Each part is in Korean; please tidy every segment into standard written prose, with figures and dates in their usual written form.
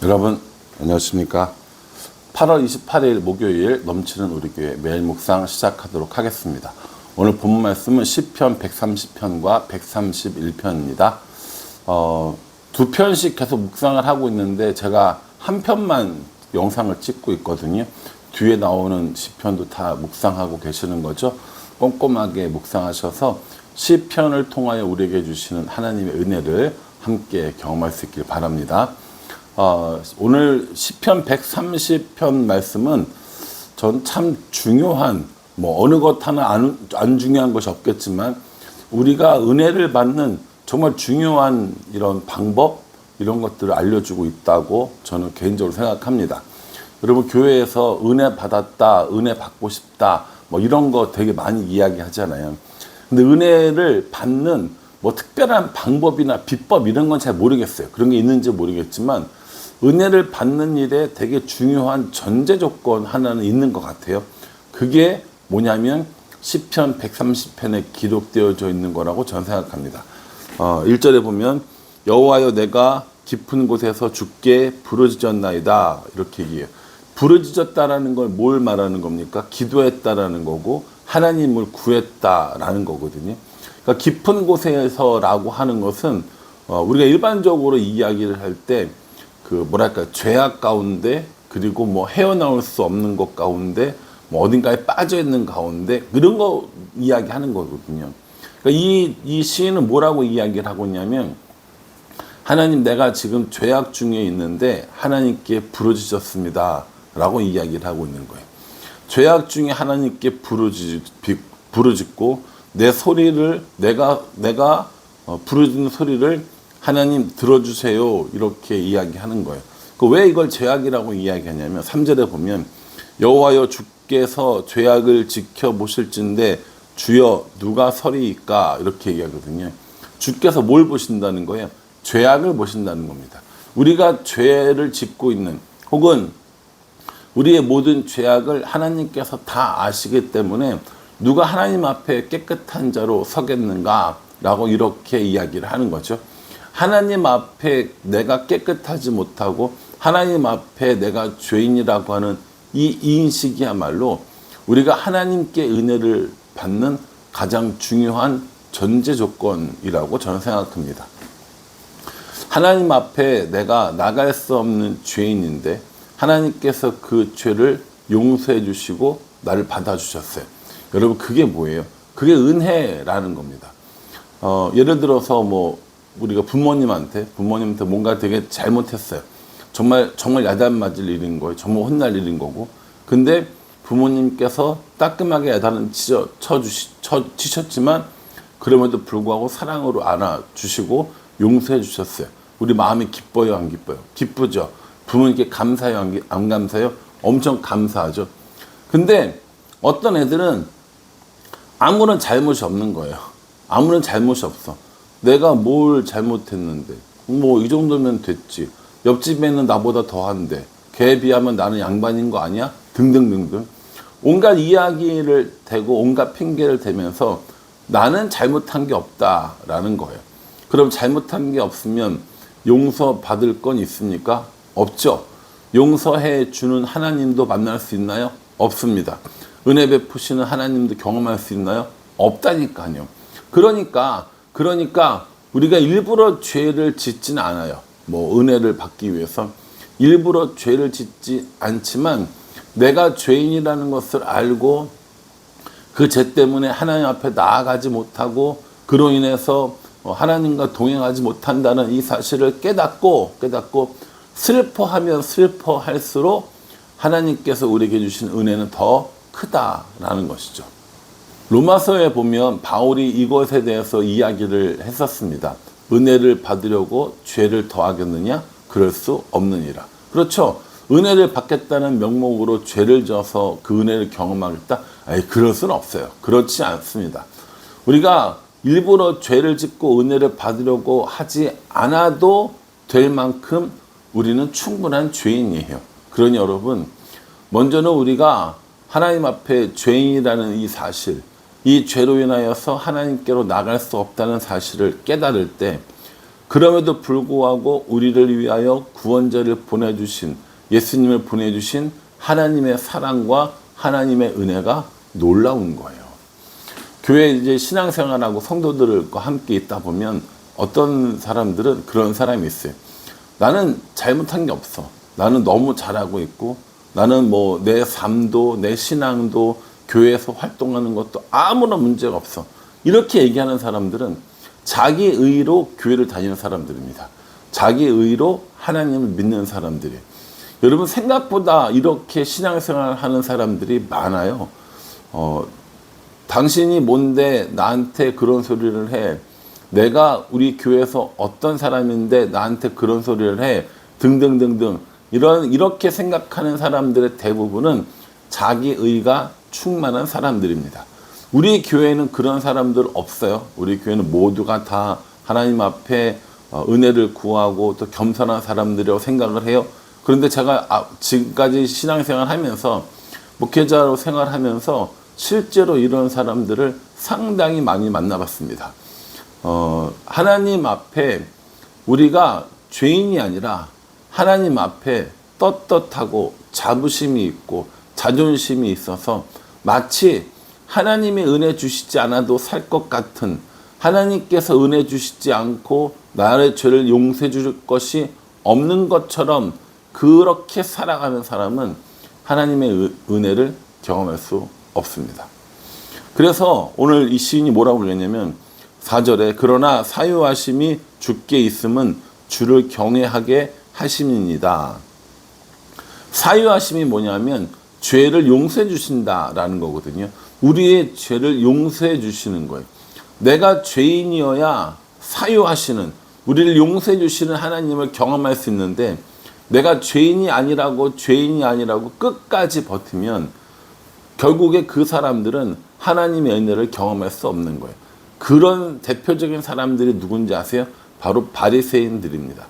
여러분 안녕하십니까. 8월 28일 목요일 넘치는 우리 교회 매일 묵상 시작하도록 하겠습니다. 오늘 본문 말씀은 시편 130편과 131편입니다. 두 편씩 계속 묵상을 하고 있는데 제가 한 편만 영상을 찍고 있거든요. 뒤에 나오는 시편도 다 묵상하고 계시는 거죠. 꼼꼼하게 묵상하셔서 시편을 통하여 우리에게 주시는 하나님의 은혜를 함께 경험할 수 있길 바랍니다. 오늘 시편 130편 말씀은 전 참 중요한, 어느 것 하나 안 중요한 것이 없겠지만 우리가 은혜를 받는 정말 중요한 이런 방법, 이런 것들을 알려주고 있다고 저는 개인적으로 생각합니다. 여러분, 교회에서 은혜 받았다, 은혜 받고 싶다, 이런 거 되게 많이 이야기 하잖아요. 근데 은혜를 받는 특별한 방법이나 비법 이런 건 잘 모르겠어요. 그런 게 있는지 모르겠지만 은혜를 받는 일에 되게 중요한 전제 조건 하나는 있는 것 같아요. 그게 뭐냐면 시편 130편에 기록되어져 있는 거라고 저는 생각합니다. 1절에 보면 여호와여 내가 깊은 곳에서 주께 부르짖었나이다 이렇게 얘기해요. 부르짖었다라는 걸 뭘 말하는 겁니까? 기도했다라는 거고 하나님을 구했다라는 거거든요. 그러니까 깊은 곳에서라고 하는 것은 우리가 일반적으로 이야기를 할 때 죄악 가운데, 그리고 헤어나올 수 없는 것 가운데, 어딘가에 빠져 있는 가운데, 그런 거 이야기하는 거거든요. 그러니까 이 시인은 뭐라고 이야기를 하고 있냐면, 하나님, 내가 지금 죄악 중에 있는데, 하나님께 부르짖었습니다. 라고 이야기를 하고 있는 거예요. 죄악 중에 하나님께 부르짖고, 내 소리를, 내가 부르짖는 소리를 하나님 들어주세요 이렇게 이야기하는 거예요. 왜 이걸 죄악이라고 이야기하냐면 3절에 보면 여호와여 주께서 죄악을 지켜보실진데 주여 누가 서리이까 이렇게 얘기하거든요. 주께서 뭘 보신다는 거예요? 죄악을 보신다는 겁니다. 우리가 죄를 짓고 있는 혹은 우리의 모든 죄악을 하나님께서 다 아시기 때문에 누가 하나님 앞에 깨끗한 자로 서겠는가 라고 이렇게 이야기를 하는 거죠. 하나님 앞에 내가 깨끗하지 못하고 하나님 앞에 내가 죄인이라고 하는 이 인식이야말로 우리가 하나님께 은혜를 받는 가장 중요한 전제 조건이라고 저는 생각합니다. 하나님 앞에 내가 나갈 수 없는 죄인인데 하나님께서 그 죄를 용서해 주시고 나를 받아주셨어요. 여러분, 그게 뭐예요? 그게 은혜라는 겁니다. 예를 들어서 우리가 부모님한테 뭔가 되게 잘못했어요. 정말 야단 맞을 일인 거예요. 정말 혼날 일인 거고. 근데 부모님께서 따끔하게 야단은 치셨지만 그럼에도 불구하고 사랑으로 안아주시고 용서해 주셨어요. 우리 마음이 기뻐요, 안 기뻐요? 기쁘죠. 부모님께 감사해요, 안 감사해요? 엄청 감사하죠. 근데 어떤 애들은 아무런 잘못이 없는 거예요. 아무런 잘못이 없어. 내가 뭘 잘못했는데 이 정도면 됐지. 옆집에는 나보다 더한데 걔에 비하면 나는 양반인 거 아니야? 등등등등 온갖 이야기를 대고 온갖 핑계를 대면서 나는 잘못한 게 없다라는 거예요. 그럼 잘못한 게 없으면 용서받을 건 있습니까? 없죠. 용서해 주는 하나님도 만날 수 있나요? 없습니다. 은혜 베푸시는 하나님도 경험할 수 있나요? 없다니까요. 그러니까 우리가 일부러 죄를 짓지는 않아요. 은혜를 받기 위해서 일부러 죄를 짓지 않지만 내가 죄인이라는 것을 알고 그 죄 때문에 하나님 앞에 나아가지 못하고 그로 인해서 하나님과 동행하지 못한다는 이 사실을 깨닫고 슬퍼하면 슬퍼할수록 하나님께서 우리에게 주신 은혜는 더 크다라는 것이죠. 로마서에 보면 바울이 이것에 대해서 이야기를 했었습니다. 은혜를 받으려고 죄를 더하겠느냐? 그럴 수 없느니라. 그렇죠. 은혜를 받겠다는 명목으로 죄를 져서 그 은혜를 경험하겠다? 그럴 수는 없어요. 그렇지 않습니다. 우리가 일부러 죄를 짓고 은혜를 받으려고 하지 않아도 될 만큼 우리는 충분한 죄인이에요. 그러니 여러분, 먼저는 우리가 하나님 앞에 죄인이라는 이 사실, 이 죄로 인하여서 하나님께로 나갈 수 없다는 사실을 깨달을 때 그럼에도 불구하고 우리를 위하여 구원자를 보내주신, 예수님을 보내주신 하나님의 사랑과 하나님의 은혜가 놀라운 거예요. 교회 이제 신앙생활하고 성도들과 함께 있다 보면 어떤 사람들은 그런 사람이 있어요. 나는 잘못한 게 없어. 나는 너무 잘하고 있고, 나는 뭐 내 삶도 내 신앙도 교회에서 활동하는 것도 아무런 문제가 없어. 이렇게 얘기하는 사람들은 자기 의로 교회를 다니는 사람들입니다. 자기 의로 하나님을 믿는 사람들이에요. 여러분, 생각보다 이렇게 신앙생활 하는 사람들이 많아요. 당신이 뭔데 나한테 그런 소리를 해? 내가 우리 교회에서 어떤 사람인데 나한테 그런 소리를 해? 등등등등. 이렇게 생각하는 사람들의 대부분은 자기의가 충만한 사람들입니다. 우리 교회는 그런 사람들 없어요. 우리 교회는 모두가 다 하나님 앞에 은혜를 구하고 또 겸손한 사람들이라고 생각을 해요. 그런데 제가 지금까지 신앙생활 하면서, 목회자로 생활하면서 실제로 이런 사람들을 상당히 많이 만나봤습니다. 하나님 앞에 우리가 죄인이 아니라 하나님 앞에 떳떳하고 자부심이 있고 자존심이 있어서 마치 하나님이 은혜 주시지 않아도 살 것 같은, 하나님께서 은혜 주시지 않고 나의 죄를 용서해 줄 것이 없는 것처럼 그렇게 살아가는 사람은 하나님의 은혜를 경험할 수 없습니다. 그래서 오늘 이 시인이 뭐라고 그랬냐면 4절에 그러나 사유하심이 주께 있음은 주를 경외하게 하심이니이다. 사유하심이 뭐냐면 죄를 용서해 주신다라는 거거든요. 우리의 죄를 용서해 주시는 거예요. 내가 죄인이어야 사유하시는, 우리를 용서해 주시는 하나님을 경험할 수 있는데, 내가 죄인이 아니라고 끝까지 버티면 결국에 그 사람들은 하나님의 은혜를 경험할 수 없는 거예요. 그런 대표적인 사람들이 누군지 아세요? 바로 바리새인들입니다.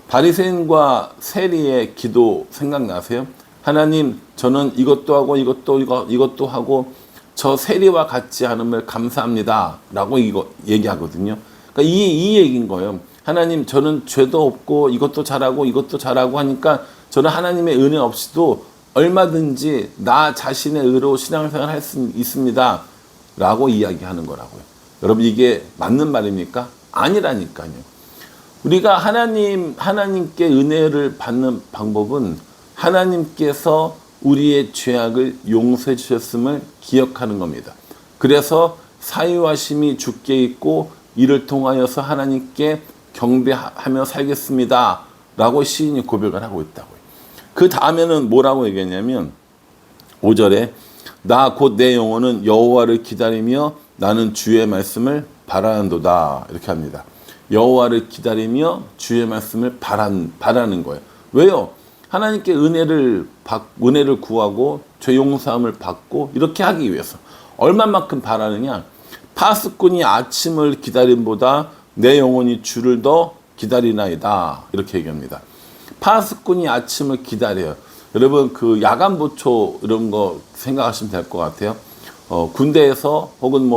바리새인과 세리의 기도 생각나세요? 하나님, 저는 이것도 하고 이것도 하고 저 세리와 같지 않음을 감사합니다 라고 얘기하거든요. 그러니까 이 얘기인 거예요. 하나님, 저는 죄도 없고 이것도 잘하고 하니까 저는 하나님의 은혜 없이도 얼마든지 나 자신의 의로 신앙생활 할 수 있습니다 라고 이야기하는 거라고요. 여러분, 이게 맞는 말입니까? 아니라니까요. 우리가 하나님께 은혜를 받는 방법은 하나님께서 우리의 죄악을 용서해 주셨음을 기억하는 겁니다. 그래서 사유하심이 주께 있고 이를 통하여서 하나님께 경배하며 살겠습니다 라고 시인이 고백을 하고 있다고요. 그 다음에는 뭐라고 얘기했냐면 5절에 나 곧 내 영혼은 여호와를 기다리며 나는 주의 말씀을 바라는도다 이렇게 합니다. 여호와를 기다리며 주의 말씀을 바라는 거예요. 왜요? 하나님께 은혜를 구하고 죄 용서함을 받고 이렇게 하기 위해서. 얼마만큼 바라느냐? 파수꾼이 아침을 기다림보다 내 영혼이 주를 더 기다리나이다 이렇게 얘기합니다. 파수꾼이 아침을 기다려요. 여러분, 그 야간 보초 이런 거 생각하시면 될 것 같아요. 군대에서 혹은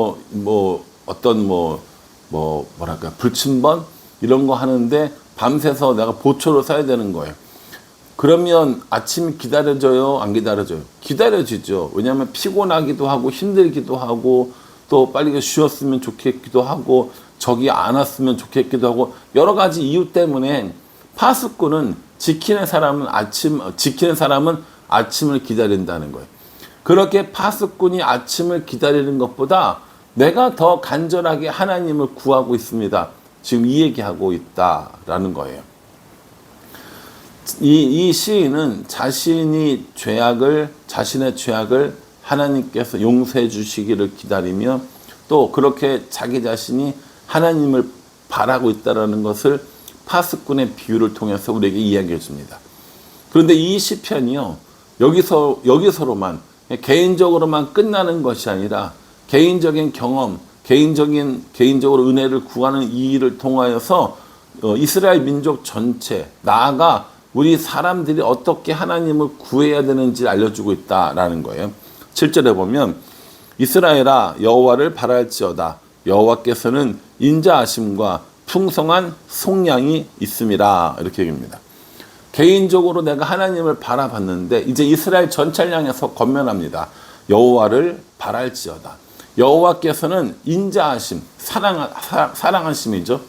뭐랄까 불침번 이런 거 하는데 밤새서 내가 보초로 써야 되는 거예요. 그러면 아침이 기다려져요? 안 기다려져요? 기다려지죠. 왜냐하면 피곤하기도 하고 힘들기도 하고 또 빨리 쉬었으면 좋겠기도 하고 적이 안 왔으면 좋겠기도 하고 여러 가지 이유 때문에 파수꾼은 지키는 사람은 아침을 기다린다는 거예요. 그렇게 파수꾼이 아침을 기다리는 것보다 내가 더 간절하게 하나님을 구하고 있습니다. 지금 이 얘기하고 있다라는 거예요. 이 시인은 자신의 죄악을 하나님께서 용서해 주시기를 기다리며 또 그렇게 자기 자신이 하나님을 바라고 있다는 것을 파수꾼의 비유를 통해서 우리에게 이야기해 줍니다. 그런데 이 시편이요, 여기서로만 개인적으로만 끝나는 것이 아니라 개인적인 경험, 개인적으로 은혜를 구하는 이 일을 통하여서 이스라엘 민족 전체, 나아가 우리 사람들이 어떻게 하나님을 구해야 되는지 알려주고 있다라는 거예요. 7절에 보면 이스라엘아 여호와를 바랄지어다. 여호와께서는 인자하심과 풍성한 속량이 있음이라 이렇게 얘기합니다. 개인적으로 내가 하나님을 바라봤는데 이제 이스라엘 전체를 향해서 권면합니다. 여호와를 바랄지어다. 여호와께서는 인자하심, 사랑하심이죠.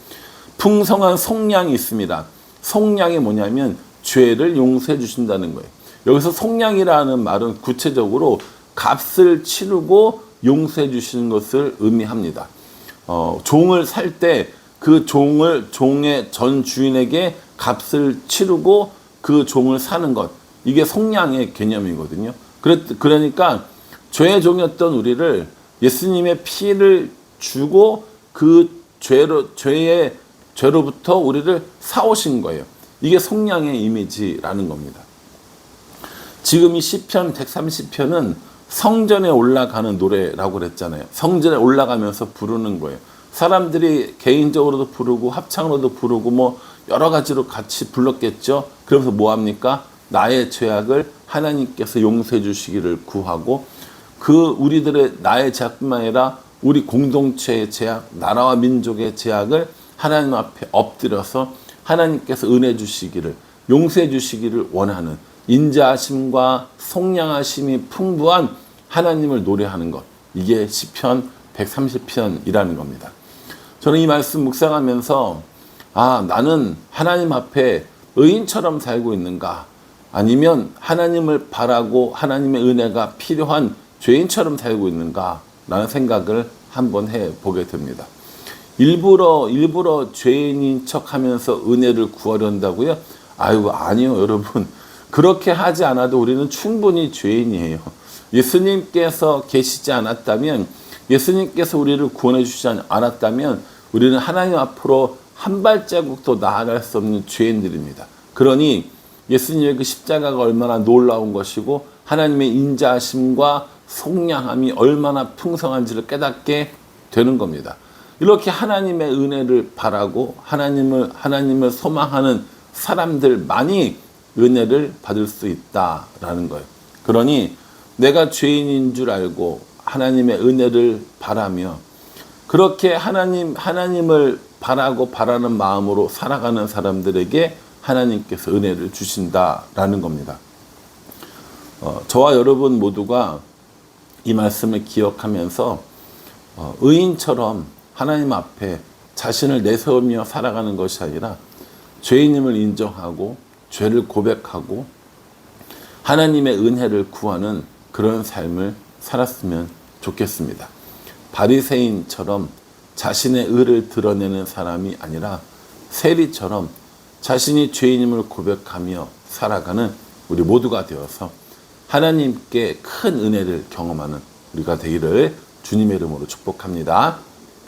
풍성한 속량이 있습니다. 속량이 뭐냐면 죄를 용서해 주신다는 거예요. 여기서 속량이라는 말은 구체적으로 값을 치르고 용서해 주시는 것을 의미합니다. 종을 살 때 그 종의 전 주인에게 값을 치르고 그 종을 사는 것, 이게 속량의 개념이거든요. 그러니까 죄의 종이었던 우리를 예수님의 피를 주고 그 죄로부터 우리를 사오신 거예요. 이게 속량의 이미지라는 겁니다. 지금 이 시편 130편은 성전에 올라가는 노래라고 그랬잖아요. 성전에 올라가면서 부르는 거예요. 사람들이 개인적으로도 부르고 합창으로도 부르고 뭐 여러 가지로 같이 불렀겠죠. 그러면서 뭐 합니까? 나의 죄악을 하나님께서 용서해 주시기를 구하고 그 우리들의 나의 죄악뿐만 아니라 우리 공동체의 죄악, 나라와 민족의 죄악을 하나님 앞에 엎드려서 하나님께서 은혜 주시기를, 용서해 주시기를 원하는 인자하심과 속량하심이 풍부한 하나님을 노래하는 것, 이게 시편 130편이라는 겁니다. 저는 이 말씀 묵상하면서 나는 하나님 앞에 의인처럼 살고 있는가, 아니면 하나님을 바라고 하나님의 은혜가 필요한 죄인처럼 살고 있는가 라는 생각을 한번 해보게 됩니다. 일부러 죄인인 척하면서 은혜를 구하려 한다고요? 아니요 여러분, 그렇게 하지 않아도 우리는 충분히 죄인이에요. 예수님께서 계시지 않았다면, 예수님께서 우리를 구원해 주시지 않았다면 우리는 하나님 앞으로 한 발자국도 나아갈 수 없는 죄인들입니다. 그러니 예수님의 그 십자가가 얼마나 놀라운 것이고 하나님의 인자하심과 속량함이 얼마나 풍성한지를 깨닫게 되는 겁니다. 이렇게 하나님의 은혜를 바라고 하나님을 소망하는 사람들만이 은혜를 받을 수 있다라는 거예요. 그러니 내가 죄인인 줄 알고 하나님의 은혜를 바라며 그렇게 하나님을 바라고 바라는 마음으로 살아가는 사람들에게 하나님께서 은혜를 주신다라는 겁니다. 저와 여러분 모두가 이 말씀을 기억하면서 의인처럼 하나님 앞에 자신을 내세우며 살아가는 것이 아니라 죄인임을 인정하고 죄를 고백하고 하나님의 은혜를 구하는 그런 삶을 살았으면 좋겠습니다. 바리새인처럼 자신의 의를 드러내는 사람이 아니라 세리처럼 자신이 죄인임을 고백하며 살아가는 우리 모두가 되어서 하나님께 큰 은혜를 경험하는 우리가 되기를 주님의 이름으로 축복합니다.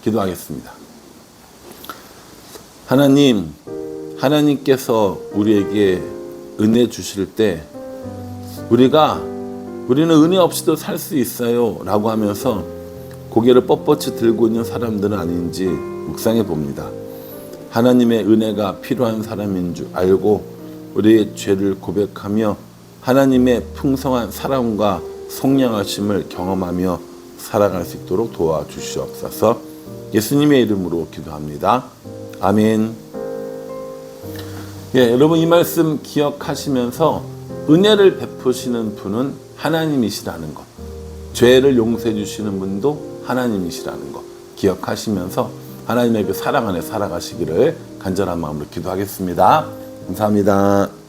기도하겠습니다. 하나님께서 우리에게 은혜 주실 때 우리는 은혜 없이도 살 수 있어요 라고 하면서 고개를 뻣뻣이 들고 있는 사람들은 아닌지 묵상해 봅니다. 하나님의 은혜가 필요한 사람인 줄 알고 우리의 죄를 고백하며 하나님의 풍성한 사랑과 속량하심을 경험하며 살아갈 수 있도록 도와주시옵소서. 예수님의 이름으로 기도합니다. 아멘. 여러분 이 말씀 기억하시면서 은혜를 베푸시는 분은 하나님이시라는 것, 죄를 용서해 주시는 분도 하나님이시라는 것 기억하시면서 하나님의 그 사랑 안에 살아가시기를 간절한 마음으로 기도하겠습니다. 감사합니다.